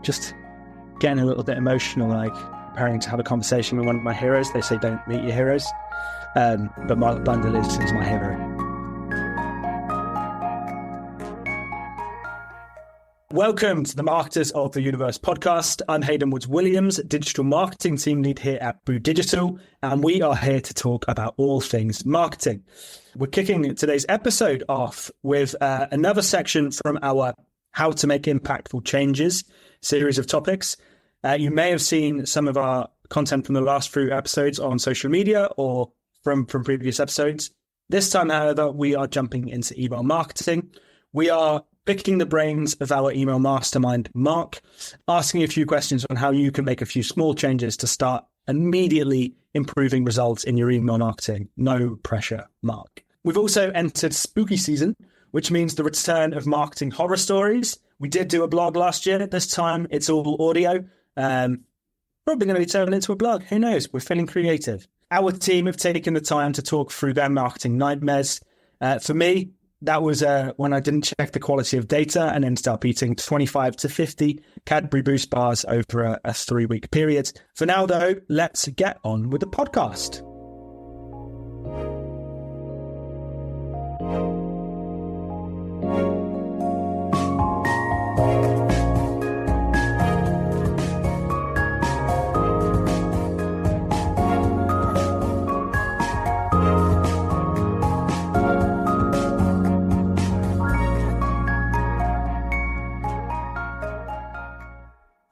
just getting a little bit emotional, like preparing to have a conversation with one of my heroes. They say don't meet your heroes, but Mark Bundle is my hero. Welcome to the Marketers of the Universe podcast. I'm Hayden Woods-Williams, digital marketing team lead here at Brew Digital, and we are here to talk about all things marketing. We're kicking today's episode off with another section from our How to Make Impactful Changes series of topics. You may have seen some of our content from the last few episodes on social media or from previous episodes. This time, however, we are jumping into email marketing. We are picking the brains of our email mastermind, Mark, asking a few questions on how you can make a few small changes to start immediately improving results in your email marketing. No pressure, Mark. We've also entered spooky season, which means the return of marketing horror stories. We did do a blog last year. This time it's all audio. Probably going to be turned into a blog. Who knows? We're feeling creative. Our team have taken the time to talk through their marketing nightmares. For me, that was when I didn't check the quality of data and ended up eating 25 to 50 Cadbury Boost bars over a 3-week period. For now, though, let's get on with the podcast.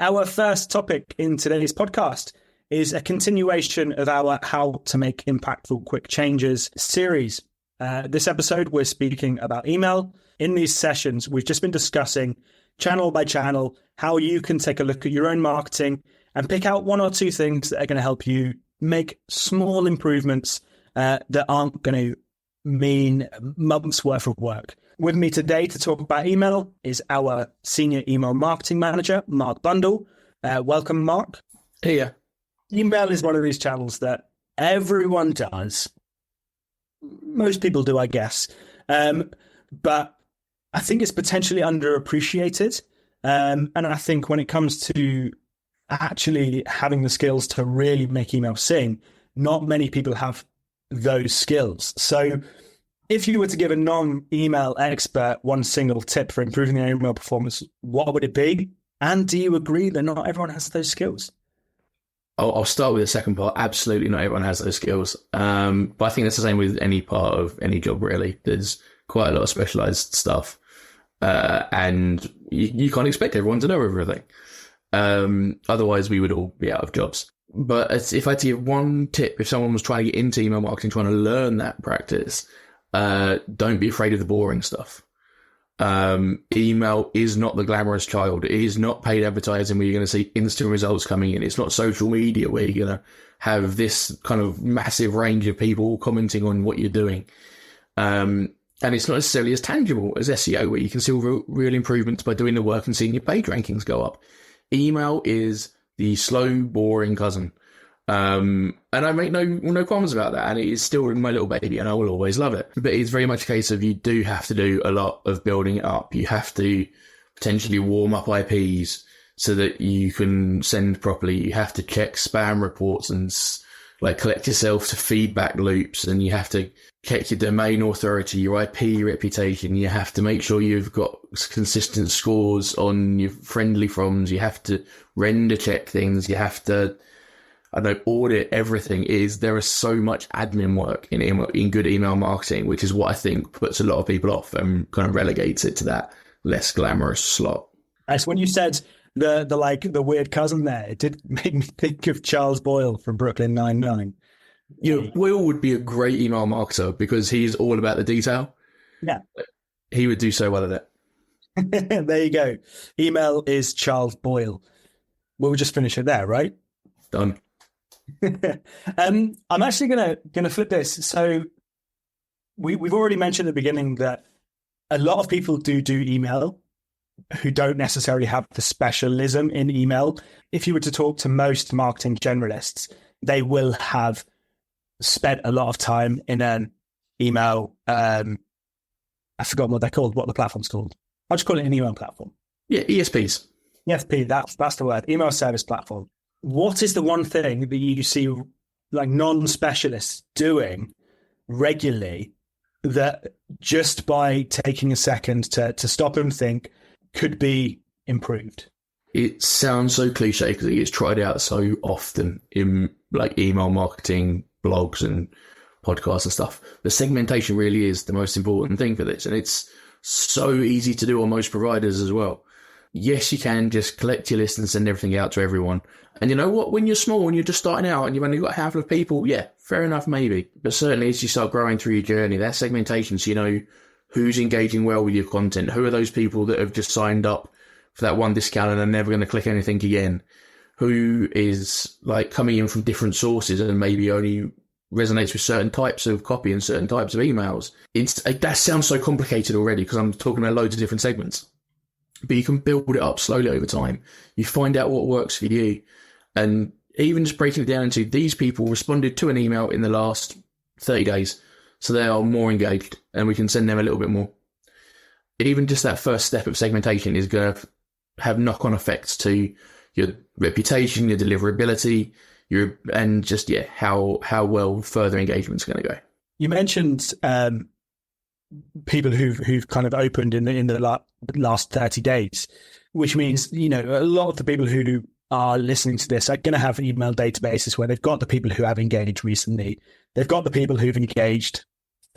Our first topic in today's podcast is a continuation of our How to Make Impactful Quick Changes series. This episode, we're speaking about email. In these sessions, we've just been discussing channel by channel, how you can take a look at your own marketing and pick out one or two things that are going to help you make small improvements that aren't going to mean months worth of work. With me today to talk about email is our senior email marketing manager, Mark Bundle. Welcome, Mark. Hey. Email is one of these channels that everyone does. Most people do, I guess. But I think it's potentially underappreciated. And I think when it comes to actually having the skills to really make email sing, not many people have those skills. So if you were to give a non-email expert one single tip for improving their email performance, what would it be? And do you agree that not everyone has those skills? I'll start with the second part. Absolutely not everyone has those skills. But I think that's the same with any part of any job, really. There's quite a lot of specialized stuff. And you can't expect everyone to know everything. Otherwise, we would all be out of jobs. But if I had to give one tip, if someone was trying to get into email marketing, trying to learn that practice, don't be afraid of the boring stuff. Email is not the glamorous child. It is not paid advertising where you're going to see instant results coming in. It's not social media where you're going to have this kind of massive range of people commenting on what you're doing. And it's not necessarily as tangible as SEO, where you can see real improvements by doing the work and seeing your page rankings go up. Email is the slow, boring cousin. And I make no qualms about that. And it is still my little baby and I will always love it. But it's very much a case of you do have to do a lot of building it up. You have to potentially warm up IPs so that you can send properly. You have to check spam reports and collect yourself to feedback loops. And you have to check your domain authority, your IP reputation. You have to make sure you've got consistent scores on your friendly froms. You have to render check things. You have to audit everything. There is so much admin work in good email marketing, which is what I think puts a lot of people off and kind of relegates it to that less glamorous slot. As when you said the weird cousin there, it did make me think of Charles Boyle from Brooklyn Nine-Nine. Will would be a great email marketer because he's all about the detail. Yeah. He would do so well at it. There you go. Email is Charles Boyle. We'll just finish it there, right? Done. I'm actually gonna flip this. So we've already mentioned at the beginning that a lot of people do email who don't necessarily have the specialism in email. If you were to talk to most marketing generalists, they will have spent a lot of time in an email. I've forgotten what they're called, what the platform's called. I'll just call it an email platform. Yeah, ESPs. ESP, that's the word, email service platform. What is the one thing that you see like non-specialists doing regularly that just by taking a second to stop and think could be improved? It sounds so cliche because it gets tried out so often in like email marketing, blogs and podcasts and stuff. The segmentation really is the most important thing for this. And it's so easy to do on most providers as well. Yes, you can just collect your list and send everything out to everyone. And you know what? When you're small and you're just starting out and you've only got a handful of people, yeah, fair enough, maybe. But certainly as you start growing through your journey, that segmentation, so you know who's engaging well with your content, who are those people that have just signed up for that one discount and are never going to click anything again, who is like coming in from different sources and maybe only resonates with certain types of copy and certain types of emails. That sounds so complicated already because I'm talking about loads of different segments. But you can build it up slowly over time. You find out what works for you. And even just breaking it down into these people responded to an email in the last 30 days. So they are more engaged and we can send them a little bit more. Even just that first step of segmentation is going to have knock-on effects to your reputation, your deliverability, how well further engagement's going to go. You mentioned people who've kind of opened in the last 30 days, which means, you know, a lot of the people who are listening to this are going to have email databases where they've got the people who have engaged recently. They've got the people who've engaged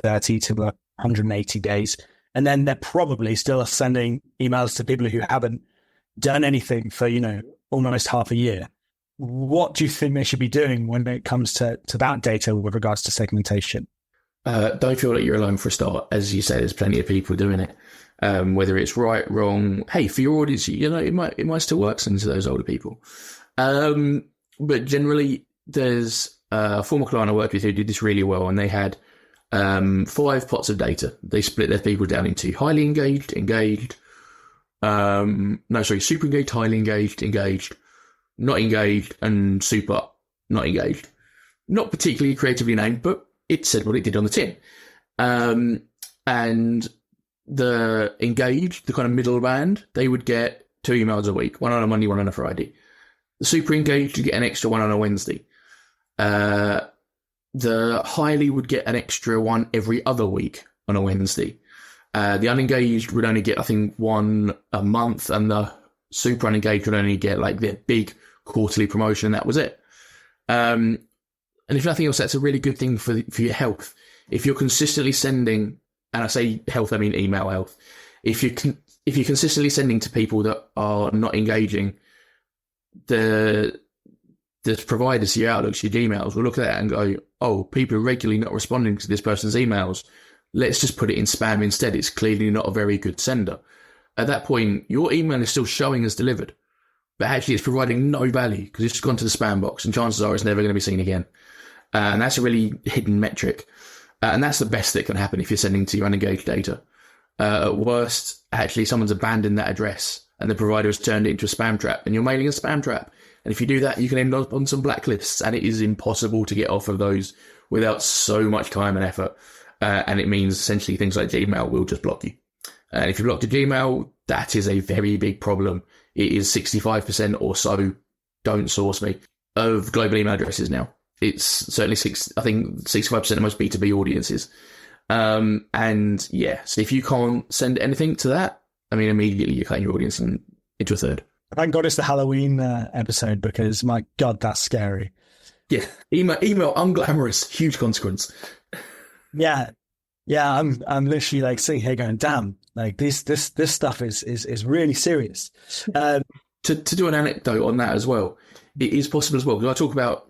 30 to 180 days. And then they're probably still sending emails to people who haven't done anything for, you know, almost half a year. What do you think they should be doing when it comes to that data with regards to segmentation? Don't feel like you're alone for a start. As you say, there's plenty of people doing it. Whether it's right, wrong, hey, for your audience, you know, it might still work into those older people. But generally, there's a former client I worked with who did this really well, and they had 5 pots of data. They split their people down into highly engaged, super engaged, highly engaged, not engaged, and super not engaged. Not particularly creatively named, but it said what it did on the tin. And the engaged, the kind of middle band, they would get 2 emails a week, one on a Monday, one on a Friday. The super engaged would get an extra one on a Wednesday. The highly would get an extra one every other week on a Wednesday. The unengaged would only get, I think, one a month, and the super unengaged would only get like their big quarterly promotion, and that was it. And if nothing else, that's a really good thing for your health. If you're consistently sending, and I say health, I mean email health. If you're consistently sending to people that are not engaging, the providers, your Outlooks, your Gmails will look at that and go, oh, people are regularly not responding to this person's emails. Let's just put it in spam instead. It's clearly not a very good sender. At that point, your email is still showing as delivered, but actually it's providing no value because it's just gone to the spam box, and chances are it's never going to be seen again. And that's a really hidden metric. And that's the best that can happen if you're sending to your unengaged data. At worst, actually, someone's abandoned that address and the provider has turned it into a spam trap, and you're mailing a spam trap. And if you do that, you can end up on some blacklists, and it is impossible to get off of those without so much time and effort. And it means essentially things like Gmail will just block you. And if you block your Gmail, that is a very big problem. It is 65% or so, don't source me, of global email addresses now. It's certainly 65% of most B2B audiences. And yeah, so if you can't send anything to that, I mean, immediately you're cutting your audience into a third. Thank God it's the Halloween episode, because my God, that's scary. Yeah, email unglamorous, huge consequence. Yeah, I'm literally like sitting here going, damn, like this stuff is really serious. To do an anecdote on that as well, it is possible as well, because I talk about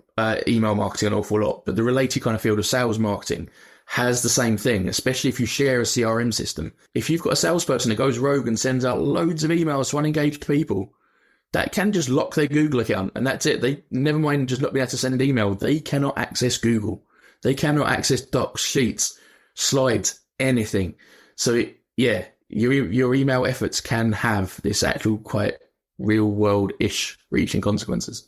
email marketing an awful lot, but the related kind of field of sales marketing has the same thing, especially if you share a CRM system. If you've got a salesperson that goes rogue and sends out loads of emails to unengaged people, that can just lock their Google account, and that's it. They never mind just not being able to send an email. They cannot access Google. They cannot access docs, sheets, slides, anything. So your email efforts can have this actual quite real world-ish reaching consequences.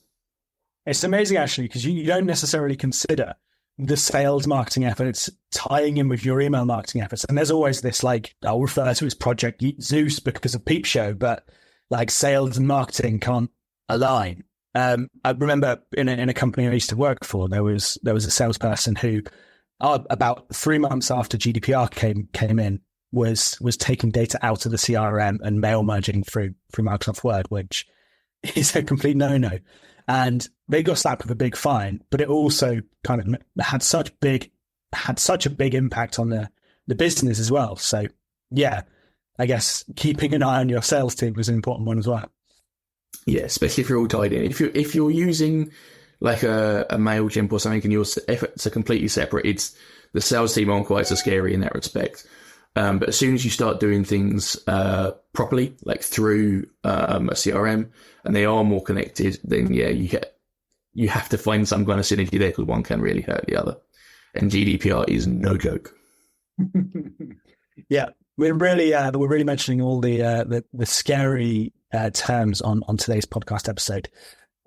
It's amazing, actually, because you don't necessarily consider the sales marketing efforts tying in with your email marketing efforts. And there's always this, like, I'll refer to as Project Zeus because of Peep Show, but like sales and marketing can't align. I remember in a company I used to work for, there was a salesperson who, about 3 months after GDPR came in, was taking data out of the CRM and mail merging through Microsoft Word, which is a complete no-no. And they got slapped with a big fine, but it also kind of had such a big impact on the business as well. So yeah, I guess keeping an eye on your sales team was an important one as well. Yeah, especially if you're all tied in. If you're using like a MailChimp or something, and your efforts are completely separate, it's the sales team aren't quite so scary in that respect. But as soon as you start doing things properly, like through a CRM, and they are more connected, then yeah, you have to find some kind of synergy there, because one can really hurt the other. And GDPR is no joke. Yeah, we're really mentioning all the scary terms on today's podcast episode.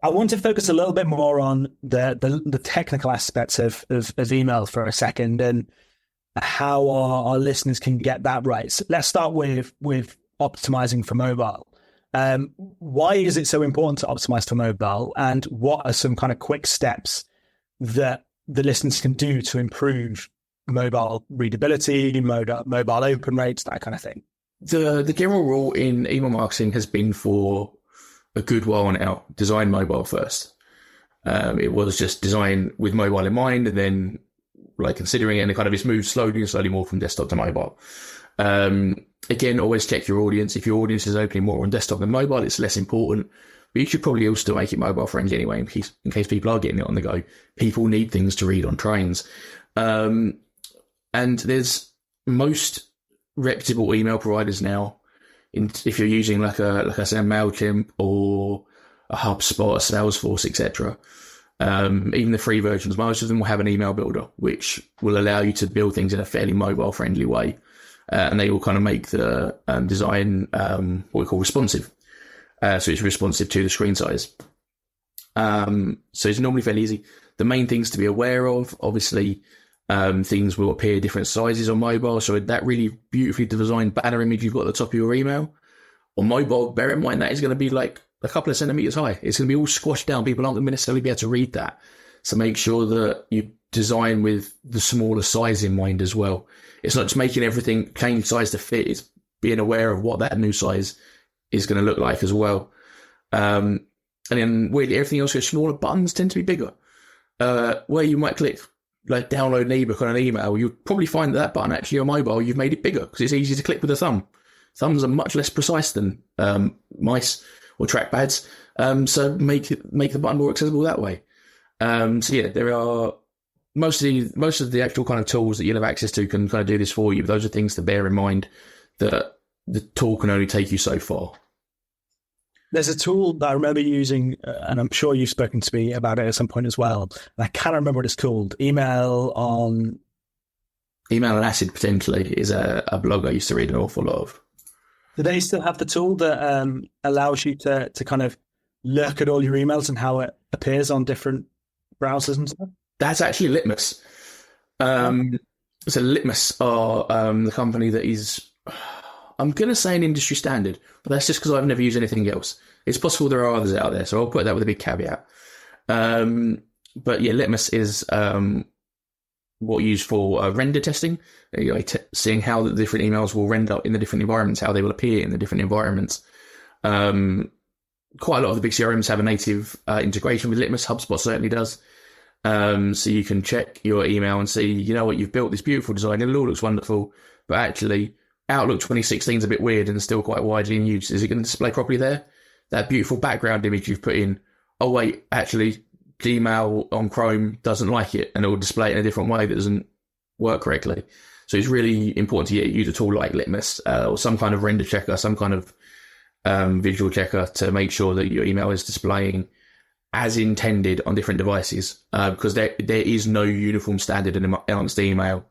I want to focus a little bit more on the technical aspects of email for a second, and how our listeners can get that right. So let's start with optimizing for mobile. Why is it so important to optimize for mobile, and what are some kind of quick steps that the listeners can do to improve mobile readability, mobile open rates, that kind of thing? The general rule in email marketing has been for a good while now, design mobile first. It was just design with mobile in mind, and then like considering it, and it kind of is moved slowly more from desktop to mobile. Again, always check your audience. If your audience is opening more on desktop than mobile, it's less important. But you should probably also make it mobile friendly anyway, in case people are getting it on the go. People need things to read on trains. And there's most reputable email providers now. If you're using like I said, MailChimp or a HubSpot, a Salesforce, etc. Even the free versions, most of them will have an email builder, which will allow you to build things in a fairly mobile friendly way. And they will kind of make the design what we call responsive. So it's responsive to the screen size. So it's normally fairly easy. The main things to be aware of, obviously, things will appear different sizes on mobile. So that really beautifully designed banner image you've got at the top of your email on mobile, bear in mind that is going to be like a couple of centimeters high. It's going to be all squashed down. People aren't going to necessarily be able to read that. So make sure that you design with the smaller size in mind as well. It's not just making everything change size to fit. It's being aware of what that new size is going to look like as well. And then weirdly, everything else goes smaller. Buttons tend to be bigger. Where you might click like download an ebook on an email, you'll probably find that button actually on mobile, you've made it bigger because it's easy to click with a thumb. Thumbs are much less precise than mice or trackpads. So make the button more accessible that way. So yeah, there are most of the actual kind of tools that you'll have access to can kind of do this for you. But those are things to bear in mind, that the tool can only take you so far. There's a tool that I remember using, and I'm sure you've spoken to me about it at some point as well. And I can't remember what it's called. Email on Acid potentially is a blog I used to read an awful lot of. Do they still have the tool that allows you to kind of look at all your emails and how it appears on different browsers and stuff? That's actually Litmus. So Litmus are the company that is, I'm going to say an industry standard, but that's just because I've never used anything else. It's possible there are others out there, so I'll put that with a big caveat. But yeah, Litmus is what you use for render testing, seeing how the different emails will render in the different environments, how they will appear in the different environments. Quite a lot of the big CRMs have a native integration with Litmus. HubSpot certainly does. So you can check your email and see, you know what, you've built this beautiful design, it all looks wonderful, but actually Outlook 2016 is a bit weird and still quite widely in use. Is it going to display properly there? That beautiful background image you've put in, oh wait, actually Gmail on Chrome doesn't like it, and it will display it in a different way that doesn't work correctly. So it's really important to use a tool like Litmus or some kind of render checker, some kind of visual checker to make sure that your email is displaying as intended on different devices, because there is no uniform standard amongst email.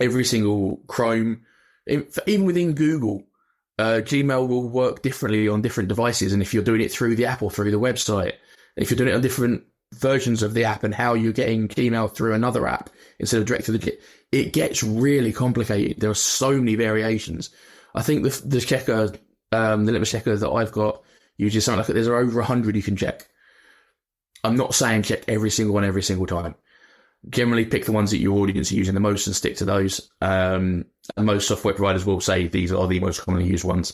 Every single Chrome, even within Google, Gmail will work differently on different devices. And if you're doing it through the app or through the website, if you're doing it on different versions of the app and how you're getting Gmail through another app instead of direct to the, it gets really complicated. There are so many variations. I think the checker The litmus checker that I've got uses something like there's over 100 you can check. I'm not saying check every single one every single time. Generally pick the ones that your audience are using the most and stick to those. And most software providers will say these are the most commonly used ones.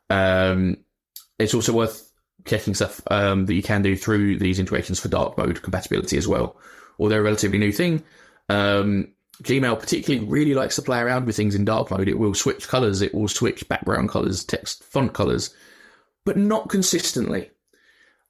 It's also worth checking stuff that you can do through these integrations for dark mode compatibility as well. Although a relatively new thing, Gmail particularly really likes to play around with things in dark mode. It will switch colors, it will switch background colors, text, font colors, but not consistently.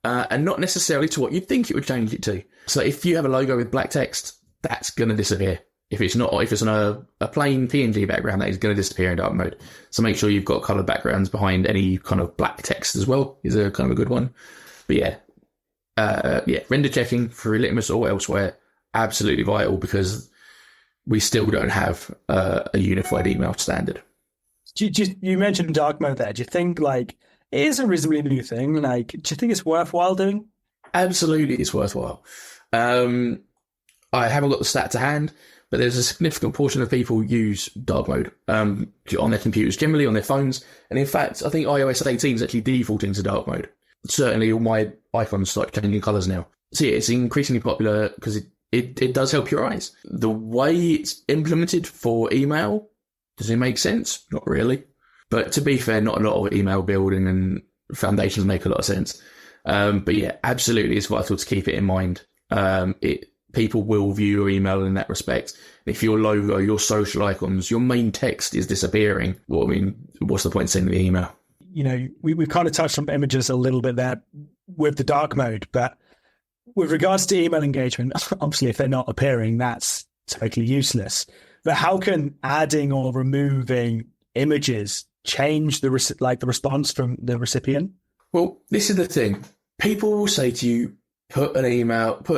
And not necessarily to what you'd think it would change it to. So if you have a logo with black text, that's going to disappear. If it's on a plain PNG background, that is going to disappear in dark mode. So make sure you've got coloured backgrounds behind any kind of black text as well, is a kind of a good one. But render checking for litmus or elsewhere, absolutely vital, because we still don't have a unified email standard. You mentioned dark mode there. Do you think it is a reasonably new thing? Do you think it's worthwhile doing? Absolutely, it's worthwhile. I haven't got the stat to hand, but there's a significant portion of people who use dark mode on their computers, generally on their phones. And in fact, I think iOS 18 is actually defaulting to dark mode. Certainly all my icons start changing colours now. So yeah, it's increasingly popular because it does help your eyes. The way it's implemented for email, does it make sense? Not really. But to be fair, not a lot of email building and foundations make a lot of sense. But yeah, absolutely, it's vital to keep it in mind. People will view your email in that respect. If your logo, your social icons, your main text is disappearing, well, I mean, what's the point in sending the email? We've kind of touched on images a little bit there with the dark mode, but with regards to email engagement, obviously, if they're not appearing, that's totally useless. But how can adding or removing images change the response from the recipient? Well, this is the thing. People will say to you, put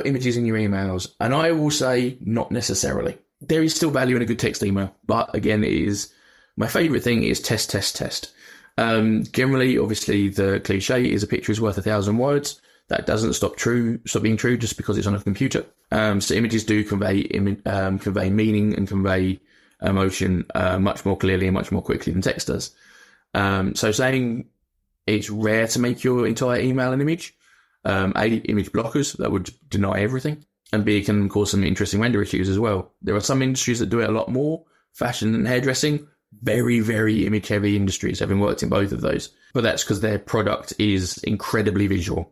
images in your emails. And I will say, not necessarily. There is still value in a good text email. But again, my favourite thing is test. Generally, obviously, the cliche is a picture is worth 1,000 words. That doesn't stop being true just because it's on a computer. So images do convey meaning and convey emotion much more clearly and much more quickly than text does. So saying it's rare to make your entire email an image, image blockers, that would deny everything, and B, can cause some interesting render issues as well. There are some industries that do it a lot more, fashion and hairdressing, very, very image heavy industries, having worked in both of those. But that's because their product is incredibly visual.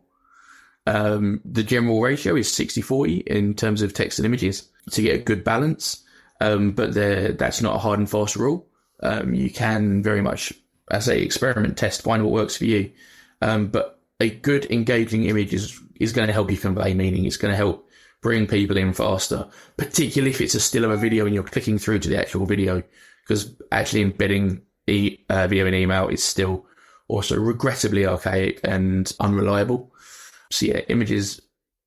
The general ratio is 60-40 in terms of text and images to get a good balance. But that's not a hard and fast rule. You can very much, as I say, experiment, test, find what works for you. But a good engaging image is going to help you convey meaning. It's going to help bring people in faster, particularly if it's a still of a video and you're clicking through to the actual video, because actually embedding video in email is still also regrettably archaic and unreliable. So yeah, images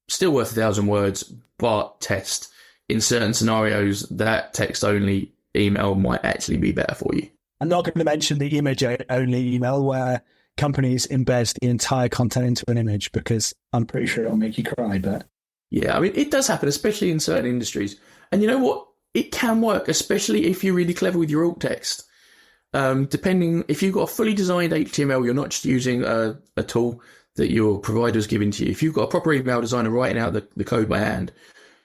still worth 1,000 words, but test. In certain scenarios, that text-only email might actually be better for you. I'm not going to mention the image-only email where companies embed the entire content into an image, because I'm pretty sure it'll make you cry. But yeah, I mean, it does happen, especially in certain industries. And you know what? It can work, especially if you're really clever with your alt text. Depending, if you've got a fully designed HTML, you're not just using a tool that your provider's giving to you. If you've got a proper email designer writing out the code by hand,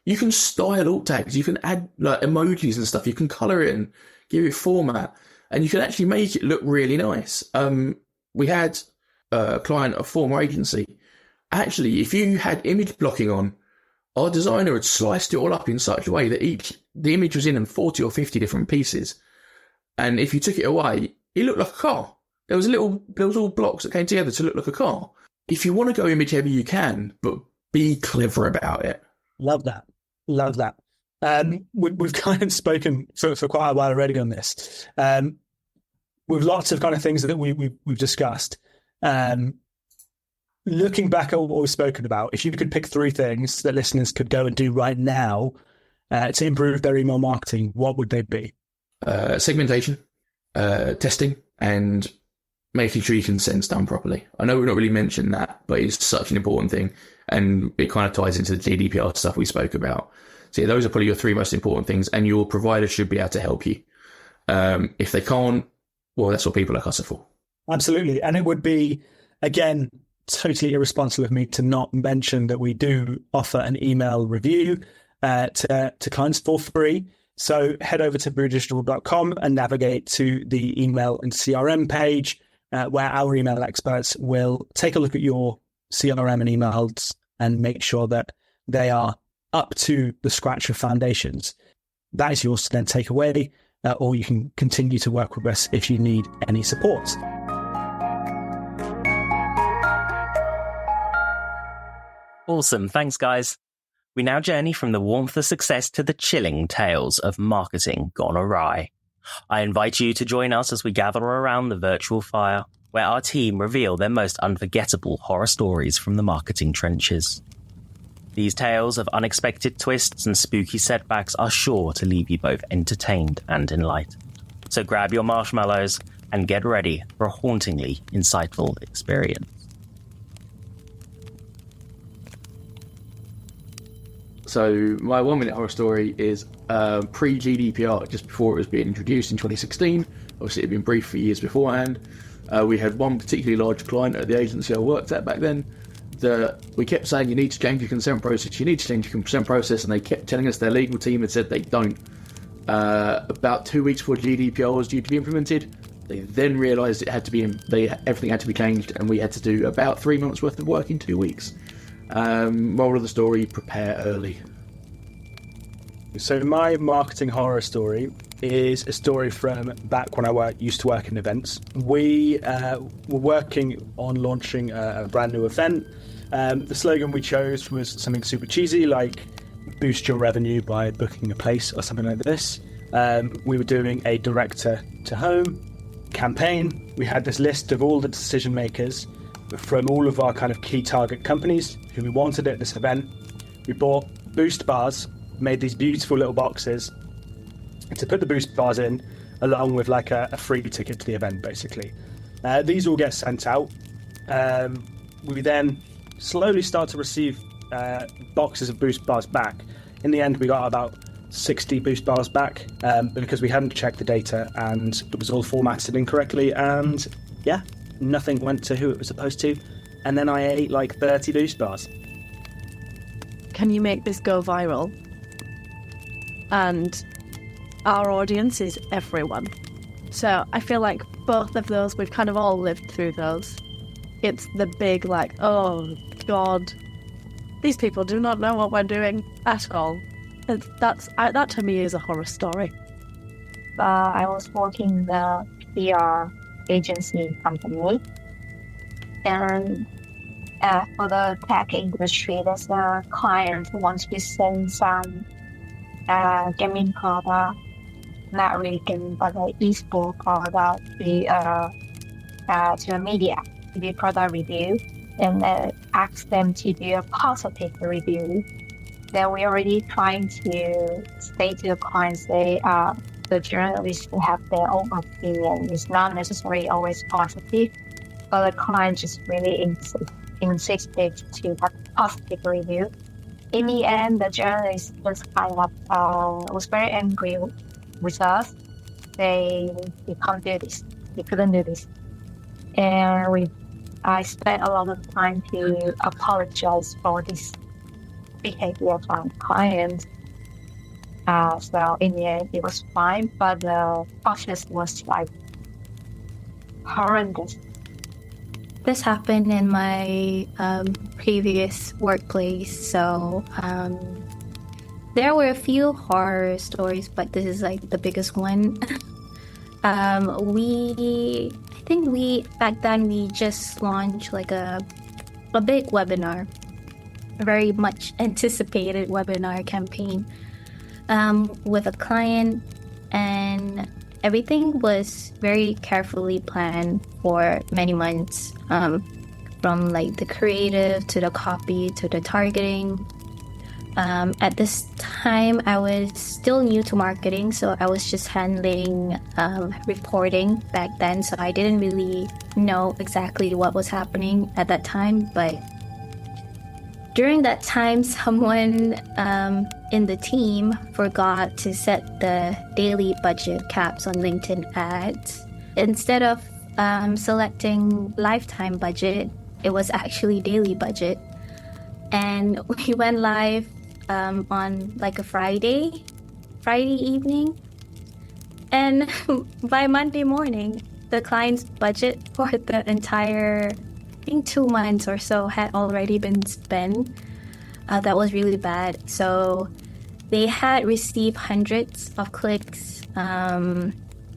you can style alt tags, you can add emojis and stuff, you can colour it and give it format, and you can actually make it look really nice. We had a client, a former agency. Actually, if you had image blocking on, our designer had sliced it all up in such a way that the image was in 40 or 50 different pieces. And if you took it away, it looked like a car. There was all blocks that came together to look like a car. If you want to go image heavy, you can, but be clever about it. Love that. We've kind of spoken for quite a while already on this. With lots of kind of things that we've discussed. Looking back at what we've spoken about, if you could pick 3 things that listeners could go and do right now to improve their email marketing, what would they be? Segmentation, testing, and making sure you can send stuff properly. I know we've not really mentioned that, but it's such an important thing, and it kind of ties into the GDPR stuff we spoke about. So yeah, those are probably your 3 most important things, and your provider should be able to help you. If they can't, well, that's what people like us are for. Absolutely. And it would be, again, totally irresponsible of me to not mention that we do offer an email review to clients for free. So head over to brewdigital.com and navigate to the email and CRM page where our email experts will take a look at your CRM and emails and make sure that they are up to the scratch of foundations. That is yours to then take away, or you can continue to work with us if you need any support. Awesome. Thanks, guys. We now journey from the warmth of success to the chilling tales of marketing gone awry. I invite you to join us as we gather around the virtual fire, where our team reveal their most unforgettable horror stories from the marketing trenches. These tales of unexpected twists and spooky setbacks are sure to leave you both entertained and enlightened. So grab your marshmallows and get ready for a hauntingly insightful experience. So my 1 minute horror story is pre-GDPR, just before it was being introduced in 2016. Obviously, it had been briefed for years beforehand. We had one particularly large client at the agency I worked at back then that we kept saying, you need to change your consent process, you need to change your consent process, and they kept telling us their legal team had said they don't. About 2 weeks before GDPR was due to be implemented, they then realised it had to be everything had to be changed, and we had to do about 3 months worth of work in 2 weeks. Moral of the story, prepare early. So my marketing horror story is a story from back when I used to work in events. We were working on launching a brand new event. The slogan we chose was something super cheesy, like boost your revenue by booking a place or something like this. We were doing a direct-to-home campaign. We had this list of all the decision makers from all of our kind of key target companies who we wanted at this event. We bought boost bars, made these beautiful little boxes to put the boost bars in, along with like a free ticket to the event, basically. These all get sent out. We then slowly start to receive boxes of boost bars back. In the end, we got about 60 boost bars back because we hadn't checked the data and it was all formatted incorrectly, and yeah, nothing went to who it was supposed to. And then I ate like 30 boost bars. Can you make this go viral? And our audience is everyone. So I feel like both of those, we've kind of all lived through those. It's the big like, oh God, these people do not know what we're doing at all. That to me is a horror story. I was working in the PR agency company, and for the tech industry, there's a client who wants to send some gaming product, not really gaming, but an esport product to the media to do product review, and ask them to do a positive review. Then we're already trying to say to the clients, the journalists have their own opinion. It's not necessarily always positive, but the client just really insisted to have a positive review. In the end, the journalist was kind of was very angry with us. They can't do this. They couldn't do this, and I spent a lot of time to apologize for this behavior from clients. So in the end, it was fine, but the process was like horrendous. This happened in my previous workplace, so there were a few horror stories, but this is like the biggest one. I think back then we just launched like a big webinar, a very much anticipated webinar campaign with a client, and everything was very carefully planned for many months, from like the creative to the copy to the targeting. At this time, I was still new to marketing, so I was just handling reporting back then, so I didn't really know exactly what was happening at that time. But during that time, someone in the team forgot to set the daily budget caps on LinkedIn ads. Instead of selecting lifetime budget. It was actually daily budget. And we went live on like a Friday evening. And by Monday morning, the client's budget for the entire, I think 2 months or so had already been spent. That was really bad. So they had received hundreds of clicks and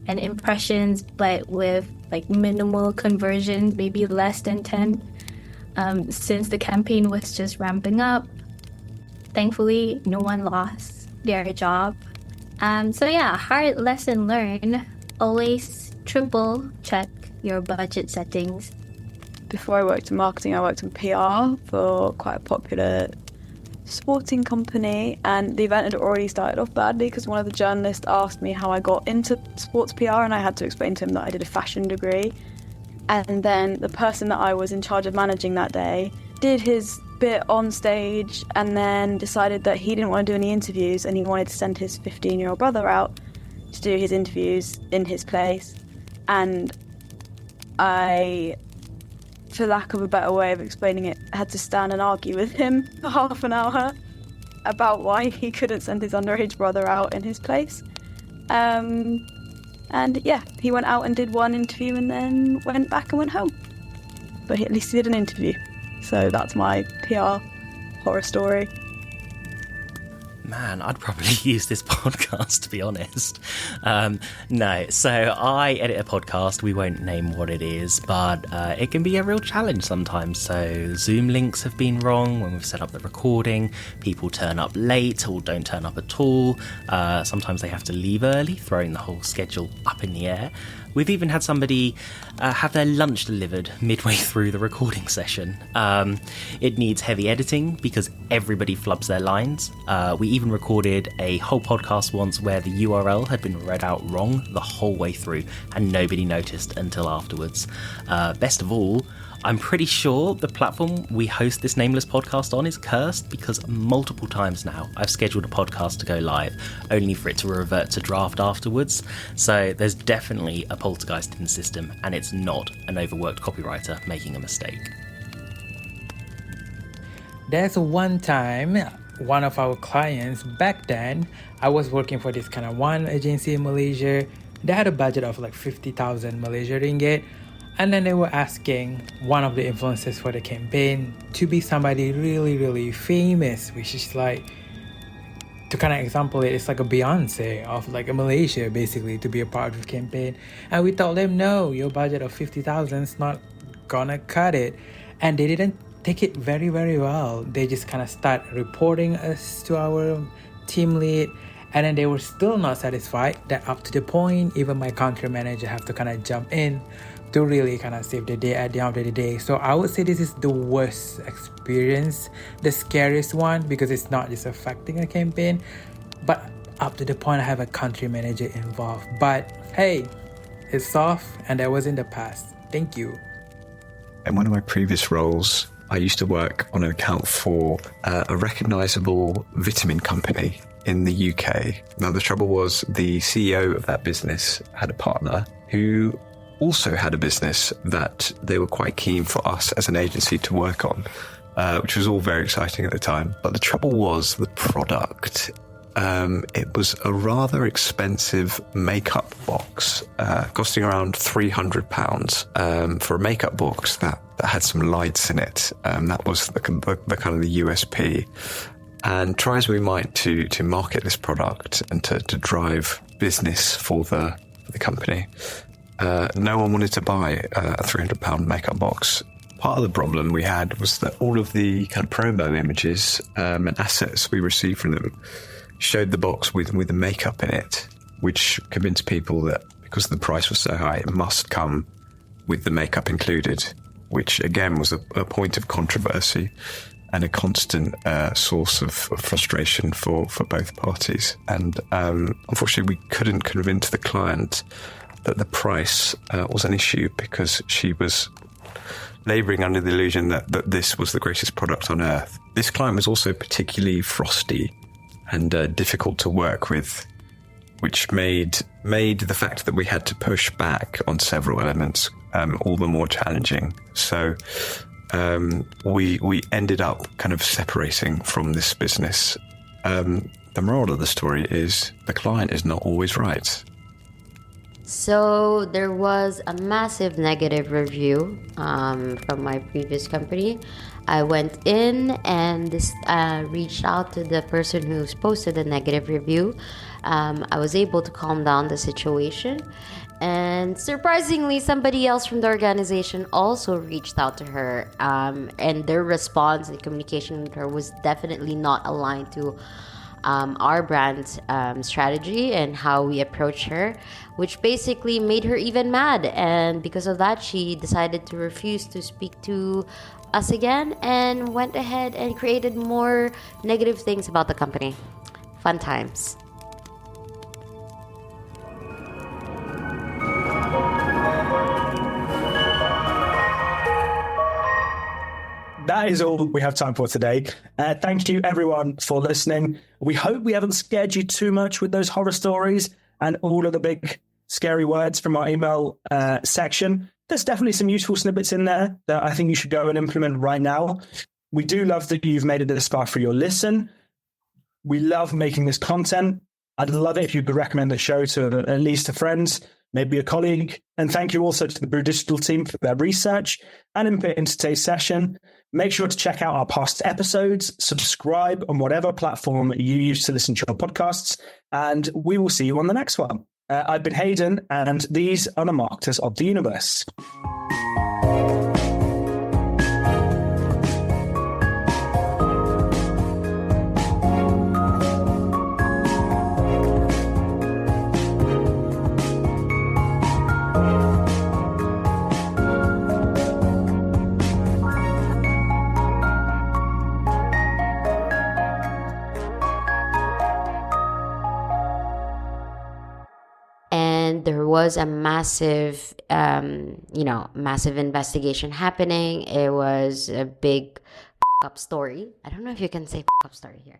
impressions, but with like minimal conversions, maybe less than 10, since the campaign was just ramping up. Thankfully, no one lost their job. So yeah, hard lesson learned. Always triple check your budget settings. Before I worked in marketing, I worked in PR for quite a popular sporting company, and the event had already started off badly because one of the journalists asked me how I got into sports PR, and I had to explain to him that I did a fashion degree. And then the person that I was in charge of managing that day did his bit on stage and then decided that he didn't want to do any interviews and he wanted to send his 15-year-old brother out to do his interviews in his place. And I, for lack of a better way of explaining it, had to stand and argue with him for half an hour about why he couldn't send his underage brother out in his place. And yeah, he went out and did one interview and then went back and went home. But at least he did an interview. So that's my PR horror story. Man, I'd probably use this podcast, to be honest. No, so I edit a podcast. We won't name what it is, but it can be a real challenge sometimes. So Zoom links have been wrong when we've set up the recording. People turn up late or don't turn up at all. Sometimes they have to leave early, throwing the whole schedule up in the air. We've even had somebody have their lunch delivered midway through the recording session. It needs heavy editing because everybody flubs their lines. We even recorded a whole podcast once where the URL had been read out wrong the whole way through and nobody noticed until afterwards. Best of all, I'm pretty sure the platform we host this nameless podcast on is cursed because multiple times now I've scheduled a podcast to go live only for it to revert to draft afterwards. So there's definitely a poltergeist in the system, and it's not an overworked copywriter making a mistake. There's one time, one of our clients back then, I was working for this kind of one agency in Malaysia. They had a budget of like 50,000 Malaysia ringgit. And then they were asking one of the influencers for the campaign to be somebody really, really famous, which is like, to kind of example it, it's like a Beyonce of like a Malaysia, basically, to be a part of the campaign. And we told them, no, your budget of 50,000 is not gonna cut it. And they didn't take it very, very well. They just kind of start reporting us to our team lead. And then they were still not satisfied. That up to the point, even my country manager have to kind of jump in to really kind of save the day at the end of the day. So I would say this is the worst experience, the scariest one, because it's not just affecting a campaign, but up to the point I have a country manager involved. But hey, it's soft and that was in the past. Thank you. In one of my previous roles, I used to work on an account for a recognizable vitamin company in the UK. Now, the trouble was the CEO of that business had a partner who also had a business that they were quite keen for us as an agency to work on, which was all very exciting at the time. But the trouble was the product. It was a rather expensive makeup box, costing around £300 for a makeup box that had some lights in it. That was the kind of the USP. And try as we might to market this product and to drive business for the company, no one wanted to buy a £300 makeup box. Part of the problem we had was that all of the kind of promo images and assets we received from them showed the box with the makeup in it, which convinced people that because the price was so high, it must come with the makeup included, which again was a point of controversy and a constant source of frustration for both parties. And unfortunately, we couldn't convince the client that the price was an issue because she was labouring under the illusion that this was the greatest product on earth. This client was also particularly frosty and difficult to work with, which made the fact that we had to push back on several elements all the more challenging. So we ended up kind of separating from this business. The moral of the story is the client is not always right. So there was a massive negative review from my previous company. I went in and reached out to the person who's posted the negative review. I was able to calm down the situation. And surprisingly, somebody else from the organization also reached out to her. And their response and communication with her was definitely not aligned to our brand strategy and how we approach her, which basically made her even mad. And because of that, she decided to refuse to speak to us again and went ahead and created more negative things about the company. Fun times. That is all we have time for today. Thank you, everyone, for listening. We hope we haven't scared you too much with those horror stories and all of the big scary words from our email section. There's definitely some useful snippets in there that I think you should go and implement right now. We do love that you've made it this far for your listen. We love making this content. I'd love it if you could recommend the show to at least a friend, maybe a colleague. And thank you also to the Brew Digital team for their research and input into today's session. Make sure to check out our past episodes, subscribe on whatever platform you use to listen to your podcasts, and we will see you on the next one. I've been Hayden, and these are the marketers of the universe. There was a massive, massive investigation happening. It was a big up story. I don't know if you can say up story here.